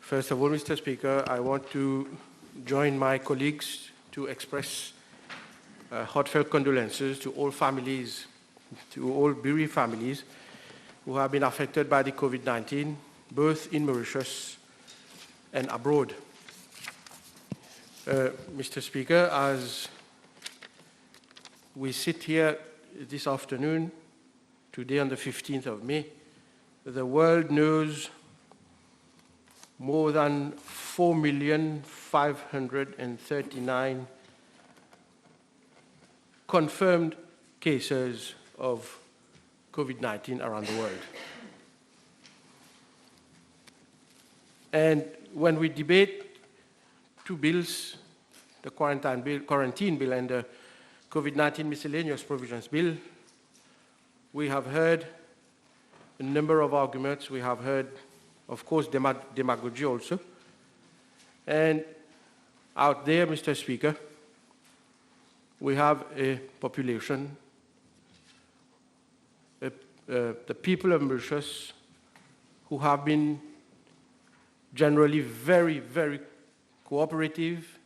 First of all, Mr. Speaker, I want to join my colleagues to express heartfelt condolences to all families, to all bereaved families who have been affected by the COVID-19, both in Mauritius and abroad. Mr. Speaker, as we sit here this afternoon, today on the 15th of May, the world knows more than 4,539,000 confirmed cases of COVID-19 around the world. And when we debate two bills, the quarantine bill and the COVID-19 miscellaneous provisions bill, we have heard a number of arguments. We have heard, of course, demagogy also. And out there, Mr. Speaker, we have a population, the people of Mauritius, who have been generally very, very cooperative,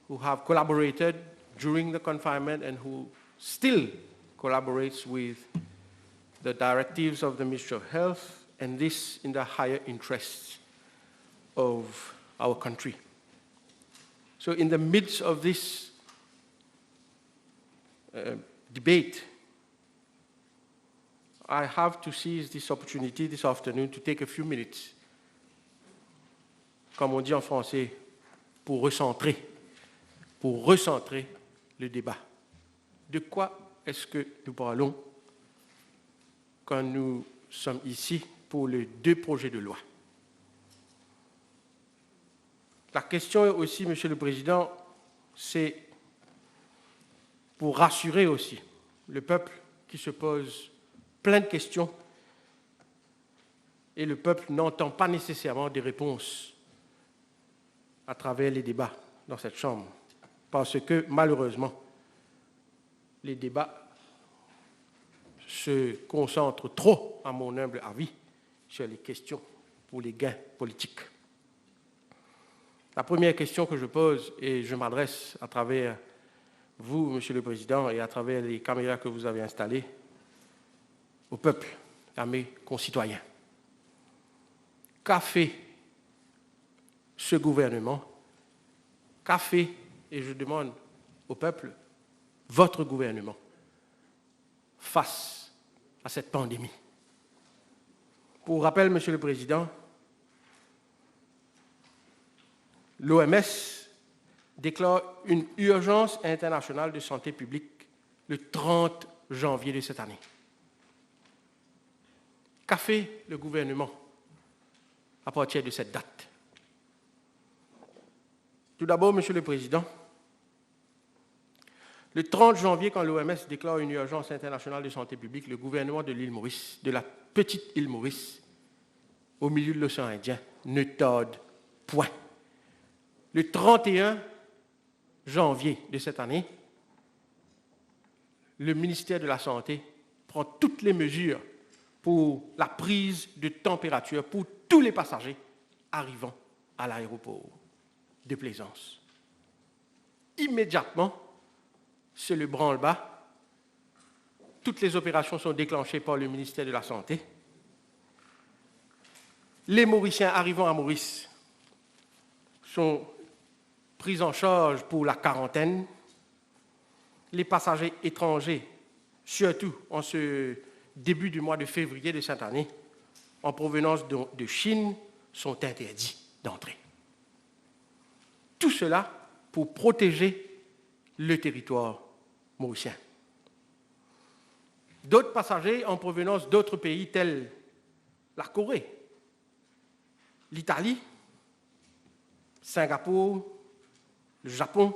who have collaborated during the confinement and who still collaborates with the directives of the Ministry of Health, and this in the higher interests of our country. So in the midst of this debate, I have to seize this opportunity this afternoon to take a few minutes, comme on dit en français, pour recentrer le débat. De quoi est-ce que nous parlons quand nous sommes ici pour les deux projets de loi? La question aussi, Monsieur le Président, c'est pour rassurer aussi le peuple qui se pose plein de questions et le peuple n'entend pas nécessairement des réponses à travers les débats dans cette Chambre, parce que malheureusement, les débats se concentrent trop, à mon humble avis, sur les questions pour les gains politiques. La première question que je pose, et je m'adresse à travers vous, Monsieur le Président, et à travers les caméras que vous avez installées, au peuple, à mes concitoyens. Qu'a fait ce gouvernement? Qu'a fait, et je demande au peuple, votre gouvernement, face à cette pandémie? Pour rappel, Monsieur le Président, l'OMS déclare une urgence internationale de santé publique le 30 janvier de cette année. Qu'a fait le gouvernement à partir de cette date? Tout d'abord, Monsieur le Président, le 30 janvier, quand l'OMS déclare une urgence internationale de santé publique, le gouvernement de l'île Maurice, de la petite île Maurice, au milieu de l'océan Indien, ne tarde point. Le 31 janvier de cette année, le ministère de la Santé prend toutes les mesures pour la prise de température pour tous les passagers arrivant à l'aéroport de Plaisance. Immédiatement, c'est le branle-bas. Toutes les opérations sont déclenchées par le ministère de la Santé. Les Mauriciens arrivant à Maurice sont pris en charge pour la quarantaine. Les passagers étrangers, surtout en ce début du mois de février de cette année, en provenance de Chine, sont interdits d'entrer. Tout cela pour protéger le territoire mauricien. D'autres passagers en provenance d'autres pays tels la Corée, l'Italie, Singapour, le Japon,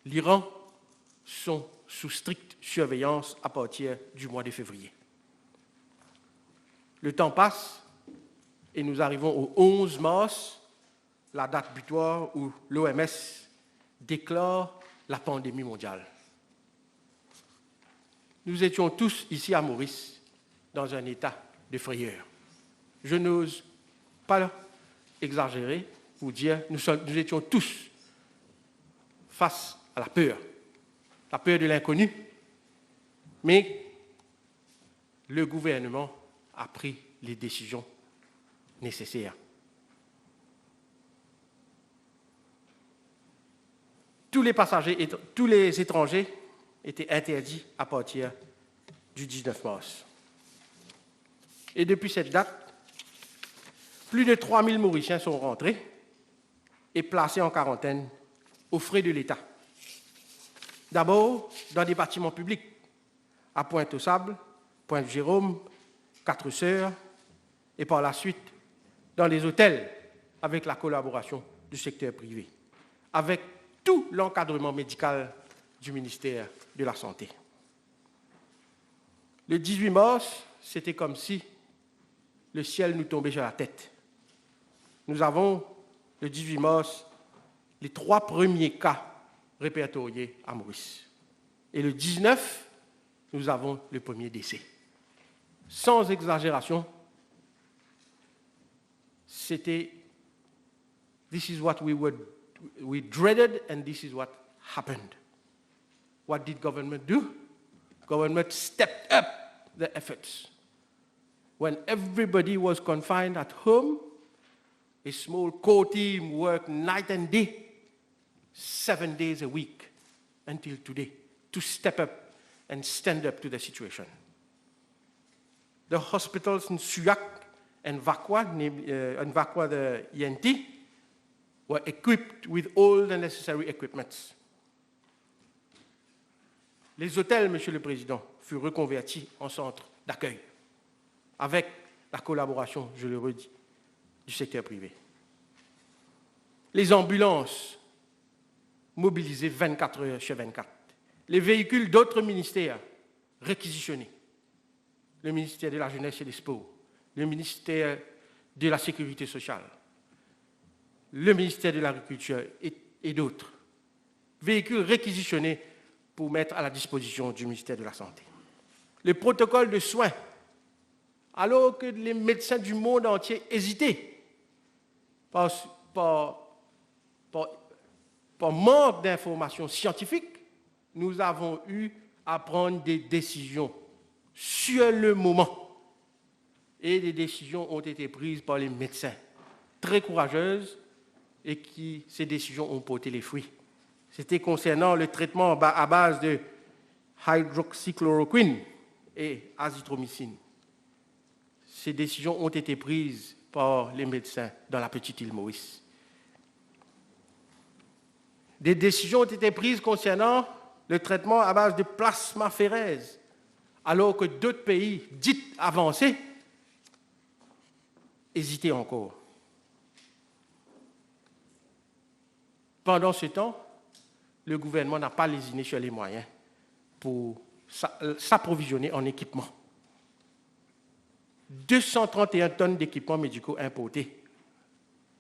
l'Iran sont sous stricte surveillance à partir du mois de février. Le temps passe et nous arrivons au 11 mars, la date butoir où l'OMS déclare la pandémie mondiale. Nous étions tous ici à Maurice dans un état de frayeur. Je n'ose pas exagérer pour dire nous étions tous face à la peur de l'inconnu, mais le gouvernement a pris les décisions nécessaires. Tous les étrangers étaient interdits à partir du 19 mars. Et depuis cette date, plus de 3000 Mauriciens sont rentrés et placés en quarantaine aux frais de l'État. D'abord, dans des bâtiments publics, à Pointe-aux-Sables, Pointe-Jérôme, Quatre-Sœurs, et par la suite, dans les hôtels, avec la collaboration du secteur privé, avec tout l'encadrement médical du ministère de la Santé. Le 18 mars, c'était comme si le ciel nous tombait sur la tête. Nous avons, le 18 mars, les 3 premiers cas répertoriés à Maurice. Et le 19, nous avons le premier décès. Sans exagération, c'était « This is what we dreaded and this is what happened ». What did government do? Government stepped up the efforts. When everybody was confined at home, a small core team worked night and day, 7 days a week, until today, to step up and stand up to the situation. The hospitals in Suyak and Vakwa, the INT, were equipped with all the necessary equipments. Les hôtels, Monsieur le Président, furent reconvertis en centres d'accueil, avec la collaboration, je le redis, du secteur privé. Les ambulances mobilisées 24 heures sur 24. Les véhicules d'autres ministères réquisitionnés. Le ministère de la Jeunesse et des Sports, le ministère de la Sécurité sociale, le ministère de l'Agriculture et d'autres. Véhicules réquisitionnés pour mettre à la disposition du ministère de la Santé. Le protocole de soins, alors que les médecins du monde entier hésitaient par manque d'informations scientifiques, nous avons eu à prendre des décisions sur le moment. Et des décisions ont été prises par les médecins, très courageuses, et ces décisions ont porté les fruits. C'était concernant le traitement à base de hydroxychloroquine et azithromycine. Ces décisions ont été prises par les médecins dans la petite île Maurice. Des décisions ont été prises concernant le traitement à base de plasmaphéreses, alors que d'autres pays dits avancés hésitaient encore. Pendant ce temps, le gouvernement n'a pas lésiné sur les moyens pour s'approvisionner en équipements. 231 tonnes d'équipements médicaux importés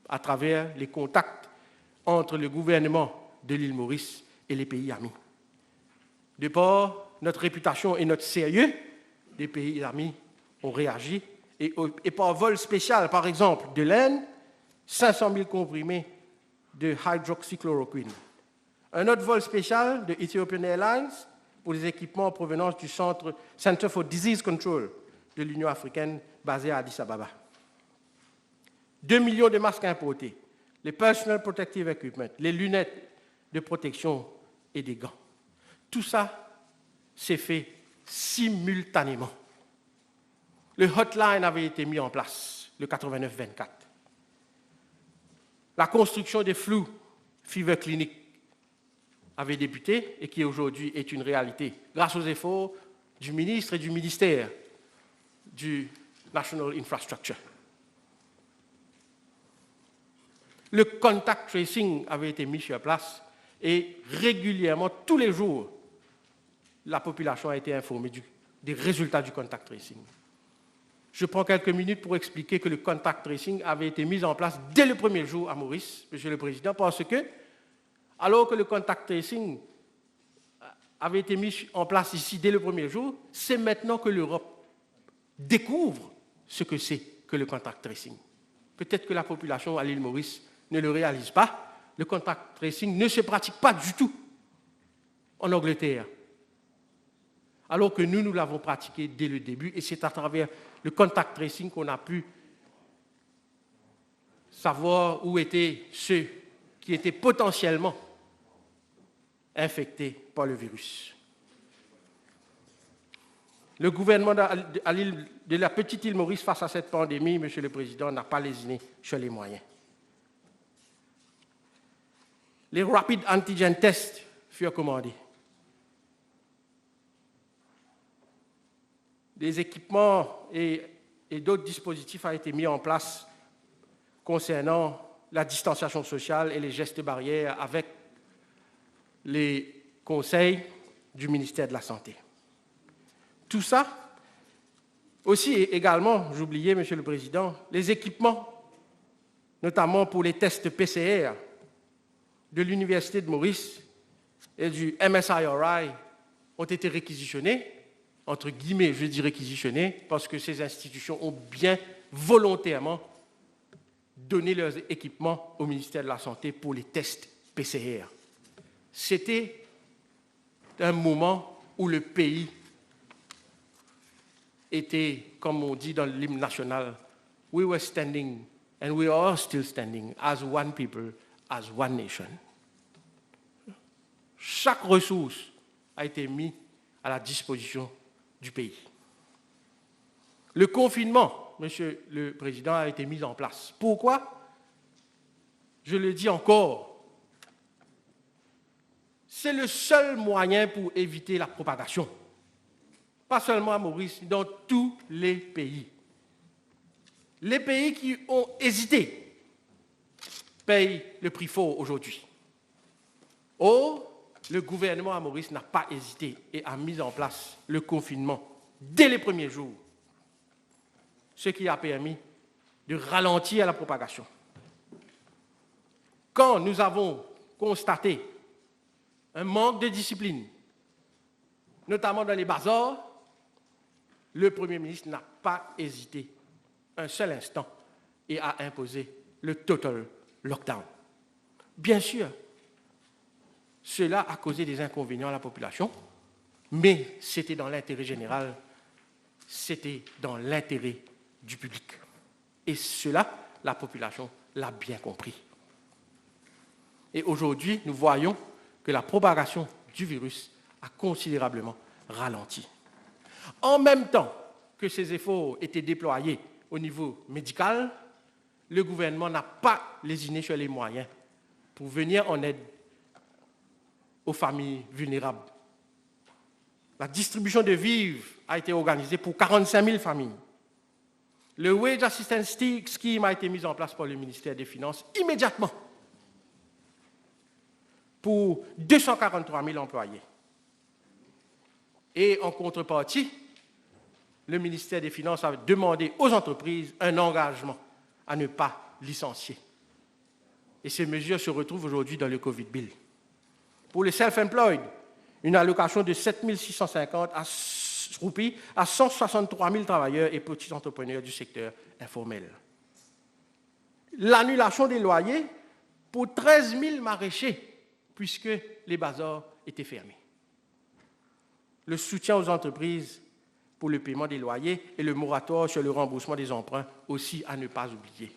à travers les contacts entre le gouvernement de l'île Maurice et les pays amis. De par notre réputation et notre sérieux, les pays amis ont réagi et par vol spécial, par exemple, de l'Inde, 500 000 comprimés de hydroxychloroquine. Un autre vol spécial de Ethiopian Airlines pour les équipements en provenance du Center for Disease Control de l'Union africaine basé à Addis Ababa. 2 millions de masques importés, les Personal Protective Equipment, les lunettes de protection et des gants. Tout ça s'est fait simultanément. Le hotline avait été mis en place, le 89-24. La construction des Flu Fever Clinic avait débuté et qui aujourd'hui est une réalité grâce aux efforts du ministre et du ministère du National Infrastructure. Le contact tracing avait été mis sur place et régulièrement, tous les jours, la population a été informée des résultats du contact tracing. Je prends quelques minutes pour expliquer que le contact tracing avait été mis en place dès le premier jour à Maurice, Monsieur le Président, parce que, alors que le contact tracing avait été mis en place ici dès le premier jour, c'est maintenant que l'Europe découvre ce que c'est que le contact tracing. peut-être que la population à l'île Maurice ne le réalise pas, le contact tracing ne se pratique pas du tout en Angleterre. Alors que nous l'avons pratiqué dès le début, et c'est à travers le contact tracing qu'on a pu savoir où étaient ceux qui étaient potentiellement infectés par le virus. Le gouvernement de la petite île Maurice face à cette pandémie, Monsieur le Président, n'a pas lésiné sur les moyens. Les rapid antigen tests furent commandés. Des équipements et d'autres dispositifs ont été mis en place concernant la distanciation sociale et les gestes barrières avec les conseils du ministère de la Santé. Tout ça, aussi également, j'oubliais, Monsieur le Président, les équipements, notamment pour les tests PCR de l'Université de Maurice et du MSIRI, ont été réquisitionnés, entre guillemets, je dis réquisitionnés, parce que ces institutions ont bien volontairement donné leurs équipements au ministère de la Santé pour les tests PCR. C'était un moment où le pays était, comme on dit dans l'hymne national, we were standing and we are still standing as one people, as one nation. Chaque ressource a été mise à la disposition du pays. Le confinement, Monsieur le Président, a été mis en place. Pourquoi? Je le dis encore, c'est le seul moyen pour éviter la propagation. Pas seulement à Maurice, dans tous les pays. Les pays qui ont hésité payent le prix fort aujourd'hui. Or, le gouvernement à Maurice n'a pas hésité et a mis en place le confinement dès les premiers jours, ce qui a permis de ralentir la propagation. Quand nous avons constaté un manque de discipline, notamment dans les bazars, le Premier ministre n'a pas hésité un seul instant et a imposé le total lockdown. Bien sûr, cela a causé des inconvénients à la population, mais c'était dans l'intérêt général, c'était dans l'intérêt du public. Et cela, la population l'a bien compris. Et aujourd'hui, nous voyons que la propagation du virus a considérablement ralenti. En même temps que ces efforts étaient déployés au niveau médical, le gouvernement n'a pas lésiné sur les moyens pour venir en aide aux familles vulnérables. La distribution de vivres a été organisée pour 45 000 familles. Le Wage Assistance Scheme a été mis en place par le ministère des Finances immédiatement pour 243 000 employés. Et en contrepartie, le ministère des Finances a demandé aux entreprises un engagement à ne pas licencier. Et ces mesures se retrouvent aujourd'hui dans le Covid Bill. Pour les self-employed, une allocation de 7 650 roupies à 163 000 travailleurs et petits entrepreneurs du secteur informel. L'annulation des loyers pour 13 000 maraîchers, puisque les bazars étaient fermés. Le soutien aux entreprises pour le paiement des loyers et le moratoire sur le remboursement des emprunts aussi à ne pas oublier.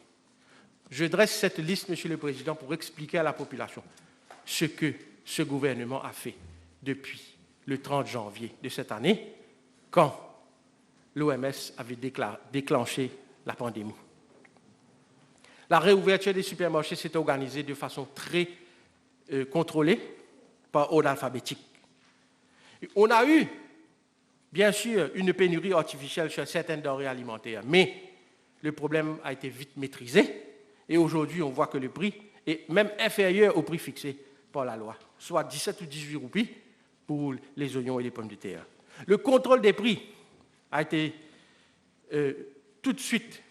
Je dresse cette liste, Monsieur le Président, pour expliquer à la population ce que ce gouvernement a fait depuis le 30 janvier de cette année, quand l'OMS avait déclenché la pandémie. La réouverture des supermarchés s'est organisée de façon très contrôlée par ordre alphabétique. On a eu, bien sûr, une pénurie artificielle sur certaines denrées alimentaires, mais le problème a été vite maîtrisé et aujourd'hui, on voit que le prix est même inférieur au prix fixé par la loi, soit 17 ou 18 roupies pour les oignons et les pommes de terre. Le contrôle des prix a été tout de suite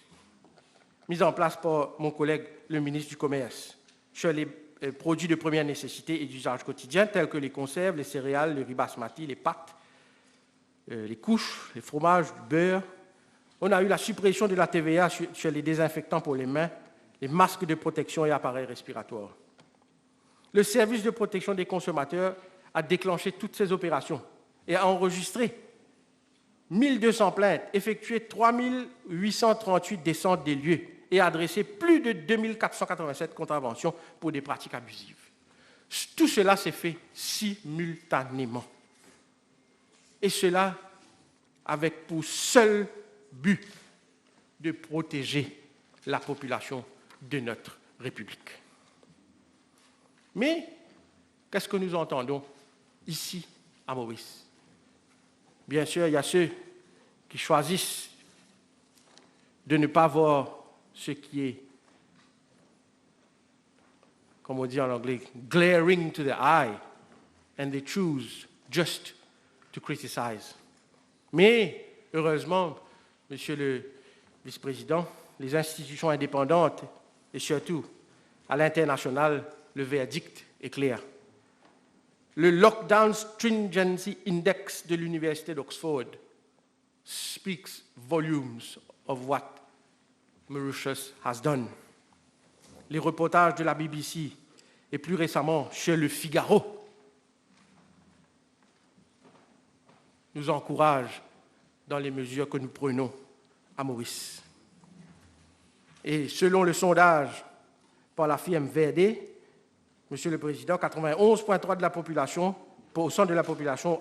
mis en place par mon collègue, le ministre du Commerce, sur les produits de première nécessité et d'usage quotidien, tels que les conserves, les céréales, le riz basmati, les pâtes, les couches, les fromages, du beurre. On a eu la suppression de la TVA sur les désinfectants pour les mains, les masques de protection et appareils respiratoires. Le service de protection des consommateurs a déclenché toutes ces opérations et a enregistré 1200 plaintes, effectué 3838 descentes des lieux et adressé plus de 2487 contraventions pour des pratiques abusives. Tout cela s'est fait simultanément. Et cela avec pour seul but de protéger la population de notre République. Mais qu'est-ce que nous entendons ici à Maurice? Bien sûr, il y a ceux qui choisissent de ne pas voir ce qui est, comme on dit en anglais, glaring to the eye, and they choose just to criticize. Mais, heureusement, Monsieur le Vice-président, les institutions indépendantes et surtout à l'international, le verdict est clair. Le Lockdown Stringency Index de l'Université d'Oxford speaks volumes of what Mauritius has done. Les reportages de la BBC et plus récemment chez Le Figaro nous encouragent dans les mesures que nous prenons à Maurice. Et selon le sondage par la firme VRD, Monsieur le Président, 91,3% de la population,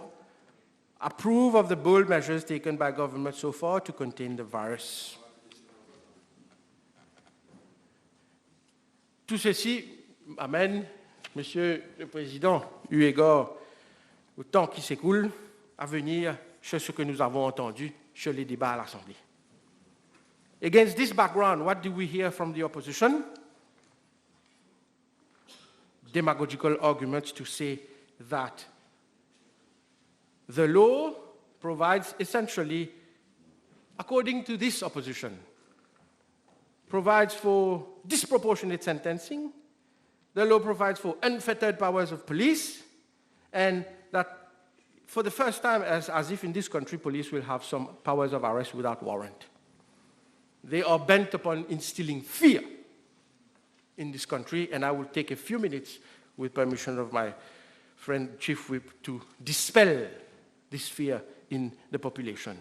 approve of the bold measures taken by government so far to contain the virus. Tout ceci amène, Monsieur le Président, eu égard au temps qui s'écoule, à venir sur ce que nous avons entendu sur les débats à l'Assemblée. Against this background, what do we hear from the opposition? Demagogical arguments to say that the law provides essentially, according to this opposition, provides for disproportionate sentencing, the law provides for unfettered powers of police, and that for the first time, as if in this country, police will have some powers of arrest without warrant. They are bent upon instilling fear in this country, and I will take a few minutes, with permission of my friend Chief Whip, to dispel this fear in the population.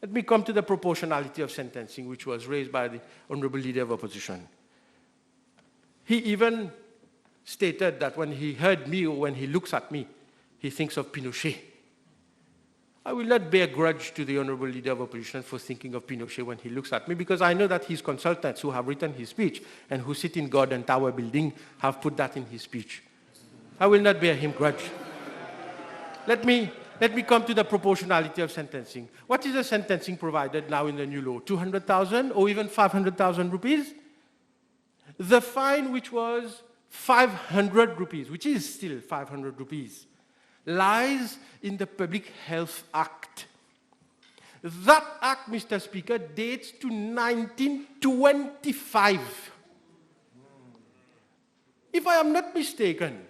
Let me come to the proportionality of sentencing, which was raised by the Honorable Leader of Opposition. He even stated that when he heard me or when he looks at me, he thinks of Pinochet. I will not bear grudge to the Honorable Leader of Opposition for thinking of Pinochet when he looks at me, because I know that his consultants who have written his speech and who sit in Gordon Tower building have put that in his speech. I will not bear him grudge. Let me come to the proportionality of sentencing. What is the sentencing provided now in the new law? 200,000 or even 500,000 rupees? The fine, which was 500 rupees, which is still 500 rupees, lies in the Public Health Act. That act, Mr. Speaker, dates to 1925. If I am not mistaken,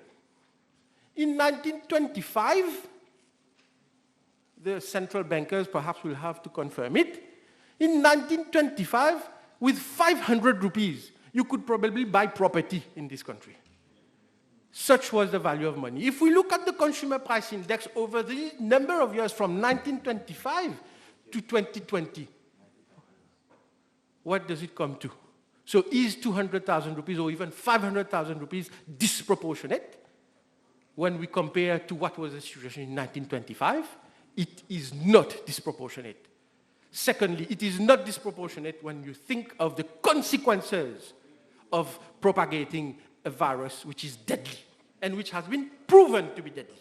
in 1925, the central bankers perhaps will have to confirm it, in 1925, with 500 rupees, you could probably buy property in this country. Such was the value of money. If we look at the consumer price index over the number of years from 1925 to 2020, what does it come to? So is 200,000 rupees or even 500,000 rupees disproportionate when we compare to what was the situation in 1925? It is not disproportionate. Secondly, it is not disproportionate when you think of the consequences of propagating a virus which is deadly and which has been proven to be deadly.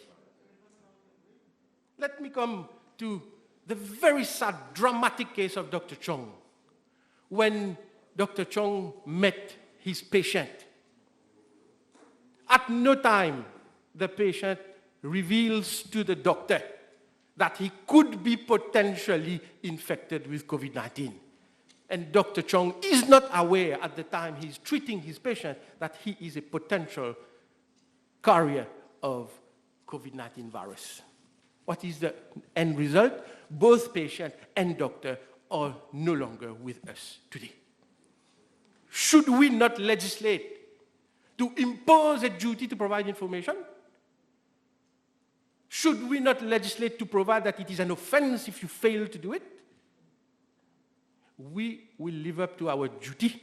Let me come to the very sad, dramatic case of Dr. Chong. When Dr. Chong met his patient, at no time the patient reveals to the doctor that he could be potentially infected with COVID-19. And Dr. Chong is not aware at the time he's treating his patient that he is a potential carrier of COVID-19 virus. What is the end result? Both patient and doctor are no longer with us today. Should we not legislate to impose a duty to provide information? Should we not legislate to provide that it is an offense if you fail to do it? We will live up to our duty,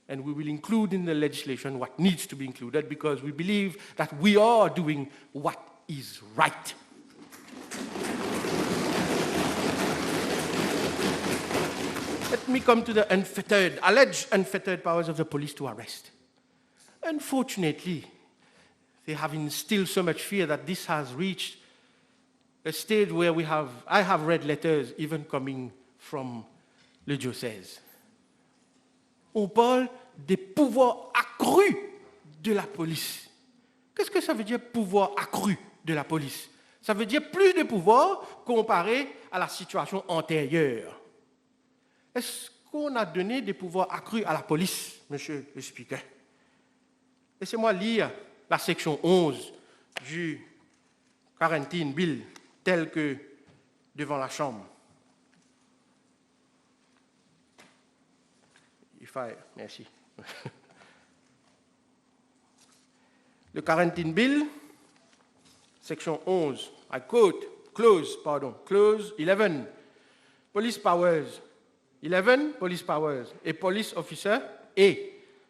and we will include in the legislation what needs to be included, because we believe that we are doing what is right. Let me come to the alleged unfettered powers of the police to arrest. Unfortunately, they have instilled so much fear that this has reached a stage where I have read letters even coming from le diocèse. On parle des pouvoirs accrus de la police. Qu'est-ce que ça veut dire, pouvoir accru de la police? Ça veut dire plus de pouvoir comparé à la situation antérieure. Est-ce qu'on a donné des pouvoirs accrus à la police, monsieur le Speaker? Laissez-moi lire la section 11 du Quarantine Bill, telle que devant la Chambre. Merci. Le Quarantine Bill, section 11, I quote, clause 11, police powers. 11, police powers. A police officer, A,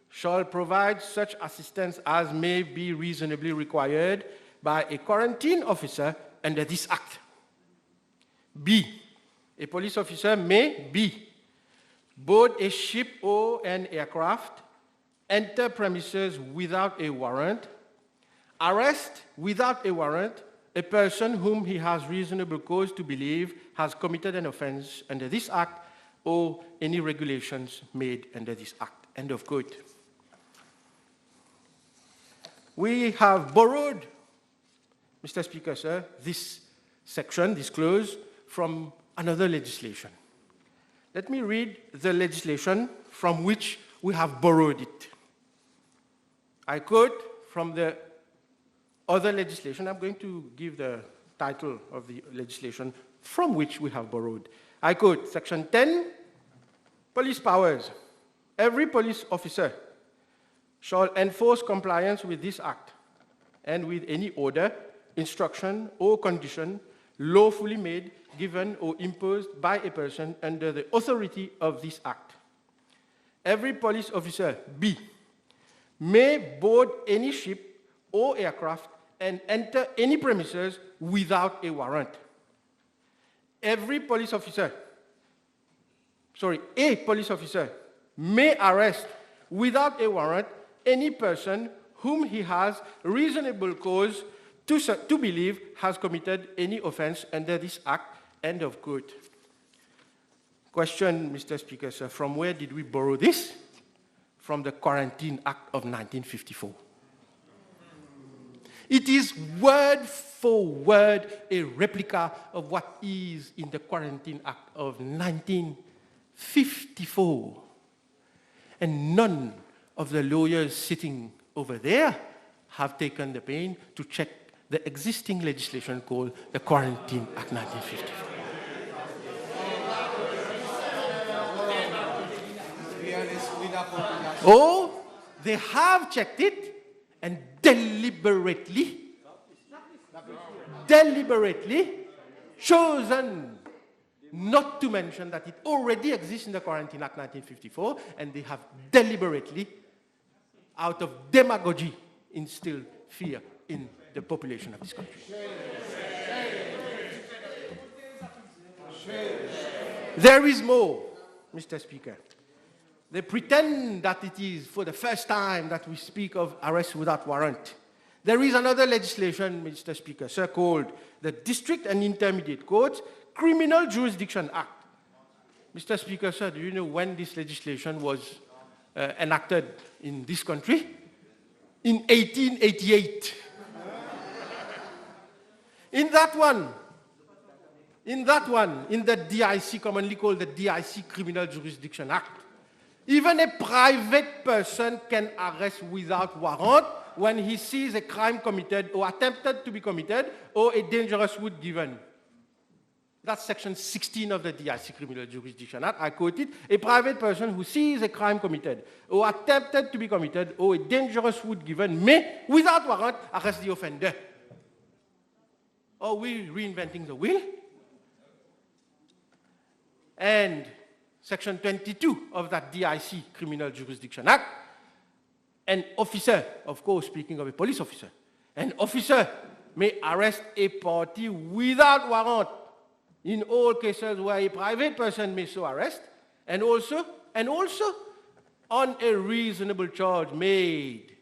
shall provide such assistance as may be reasonably required by a quarantine officer under this act. B, a police officer may, B, board a ship or an aircraft, enter premises without a warrant, arrest without a warrant a person whom he has reasonable cause to believe has committed an offense under this act or any regulations made under this act. End of quote. We have borrowed, Mr. Speaker, sir, this section, this clause, from another legislation. Let me read the legislation from which we have borrowed it. I quote from the other legislation. I'm going to give the title of the legislation from which we have borrowed. I quote, Section 10, police powers. Every police officer shall enforce compliance with this act and with any order, instruction, or condition lawfully made, given, or imposed by a person under the authority of this act. Every police officer, B, may board any ship or aircraft and enter any premises without a warrant. A police officer may arrest without a warrant any person whom he has reasonable cause to believe has committed any offense under this act. End of quote. Question, Mr. Speaker, sir, from where did we borrow this? From the Quarantine Act of 1954. It is word for word a replica of what is in the Quarantine Act of 1954. And none of the lawyers sitting over there have taken the pain to check the existing legislation called the Quarantine Act 1954. Oh, they have checked it and deliberately chosen not to mention that it already exists in the Quarantine Act 1954, and they have deliberately, out of demagogy, instilled fear in the population of this country. There is more, Mr. Speaker. They pretend that it is for the first time that we speak of arrest without warrant. There is another legislation, Mr. Speaker, sir, called the District and Intermediate Courts Criminal Jurisdiction Act. Mr. Speaker, sir, do you know when this legislation was enacted in this country? In 1888. In that one, in the DIC, commonly called the DIC Criminal Jurisdiction Act, even a private person can arrest without warrant when he sees a crime committed or attempted to be committed or a dangerous wound given. That's section 16 of the DIC Criminal Jurisdiction Act. I quote it, a private person who sees a crime committed or attempted to be committed or a dangerous wound given may, without warrant, arrest the offender. Are we reinventing the wheel? And section 22 of that DIC Criminal Jurisdiction Act, an officer, of course, speaking of a police officer, an officer may arrest a party without warrant in all cases where a private person may so arrest, and also on a reasonable charge made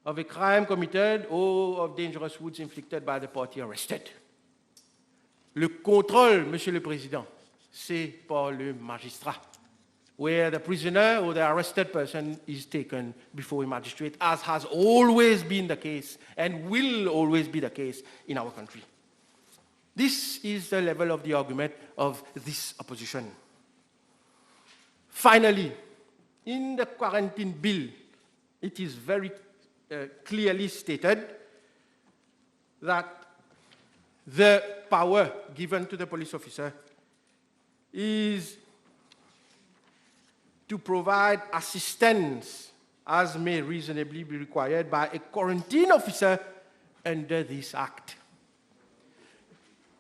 of a crime committed or of dangerous wounds inflicted by the party arrested. Le contrôle, Monsieur le Président, c'est par le magistrat, where the prisoner or the arrested person is taken before a magistrate, as has always been the case and will always be the case in our country. This is the level of the argument of this opposition. Finally, in the quarantine bill, it is very clearly stated that the power given to the police officer is to provide assistance as may reasonably be required by a quarantine officer under this act.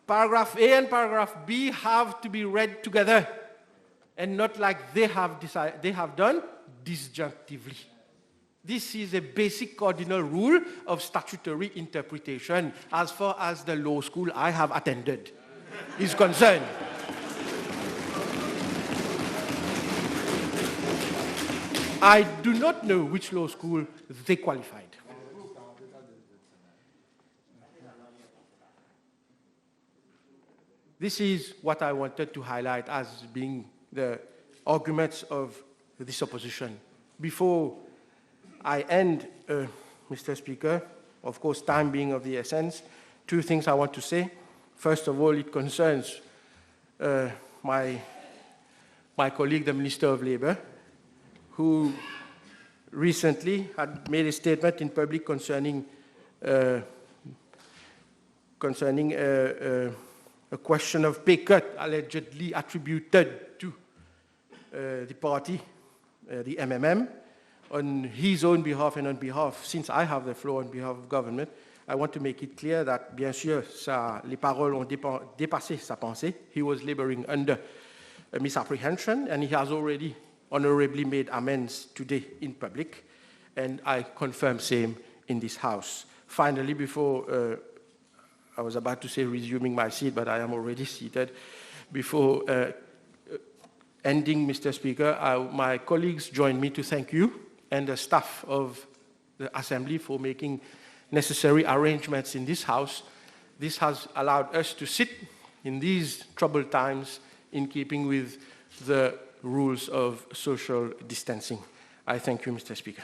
Paragraph A and paragraph B have to be read together and not like they have done disjunctively. This is a basic cardinal rule of statutory interpretation as far as the law school I have attended is concerned. I do not know which law school they qualified. This is what I wanted to highlight as being the arguments of this opposition. Before I end, Mr. Speaker, of course, time being of the essence, two things I want to say. First of all, it concerns my colleague, the Minister of Labour, who recently had made a statement in public concerning a question of pay cut allegedly attributed to the party, the MMM, on his own behalf and on behalf, since I have the floor on behalf of government, I want to make it clear that, bien sûr, les paroles ont dépassé sa pensée. He was laboring under a misapprehension, and he has already honorably made amends today in public, and I confirm same in this House. Finally, before I was about to say resuming my seat, but I am already seated. Before ending, Mr. Speaker, my colleagues join me to thank you and the staff of the Assembly for making necessary arrangements in this House. This has allowed us to sit in these troubled times in keeping with the rules of social distancing. I thank you, Mr. Speaker.